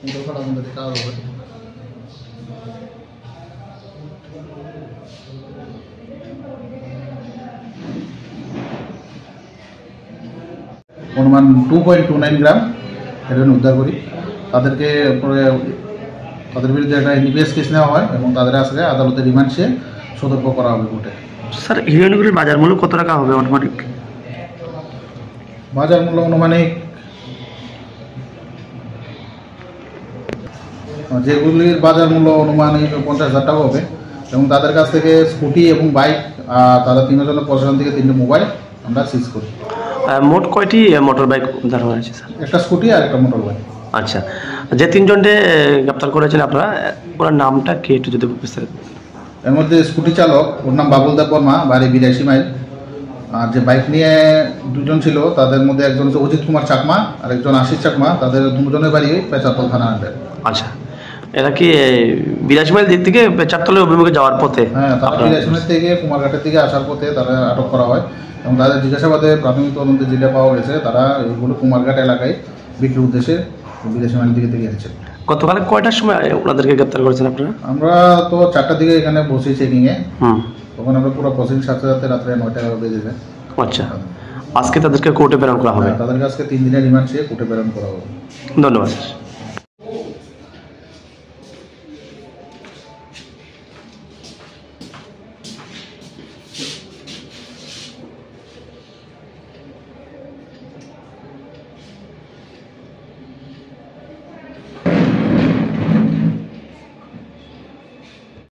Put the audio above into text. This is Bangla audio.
অনুমান 2.29 গ্রাম হেরোইন উদ্ধার করি। তাদেরকে তাদের বিরুদ্ধে একটা এনডিপিএস কেস নেওয়া হয় এবং তাদের আজকে আদালতে রিমান্ড চেয়ে সতর্ক করা হবে কোর্টে। স্যার, হেরোইনগুলির বাজার মূল্য কত টাকা হবে অনুমানিক? বাজার মূল্য অনুমানিক যেগুলির বাজার মূল্য অনুমানিক 50,000 টাকা হবে এবং তাদের কাছ থেকে স্কুটি এবং বাইক, তাদের তিনজনের প্রশাসন থেকে 3টে মোবাইল আমরা সিজ করি। মোট কয়টি মোটর বাইক উদ্ধার হয়েছে স্যার? একটা স্কুটি আর একটা মোটর বাইক। আচ্ছা, যে তিনজনকে গ্রেপ্তার করেছেন আপনারা, ওনার নামটা কি একটু যদি বিস্তারিত? এর মধ্যে স্কুটি চালক, ওর নাম বাবুল দেব বর্মা, বাড়ি 82 মাইল। আর যে বাইক নিয়ে দুজন ছিল তাদের মধ্যে একজন হচ্ছে অজিত কুমার চাকমা আর একজন আশিস চাকমা, তাদের দুজনের বাড়ি পেচারতল থানা আন্ডার। আচ্ছা, এরা কি 82 মাইল দিক থেকে পেচারতলের অভিমুখে যাওয়ার পথে? হ্যাঁ, তারা 82 মাইল থেকে কুমারঘাটের দিকে আসার পথে তারা আটক করা হয় এবং তাদের জিজ্ঞাসাবাদে প্রাথমিক তদন্তে যেটা পাওয়া গেছে তারা এইগুলো কুমারঘাট এলাকায় বিক্রির উদ্দেশ্যে 82 মাইল দিকে এসেছে। গতকাল কয়টার সময় ওনাদেরকে গ্রেপ্তার করেছেন আপনারা? আমরা তো 4টার দিকে এখানে বসি চেকিংয়ে, তখন আমরা পুরো প্রসেসিং সাথে সাথে রাত্রে 9টা বেজে যায়। আচ্ছা, আজকে তাদেরকে কোর্টে প্রেরণ করা হবে? তাদের কাছে 3 দিনের রিমান্ড চেয়ে কোর্টে প্রেরণ করা হবে। ধন্যবাদ স্যার।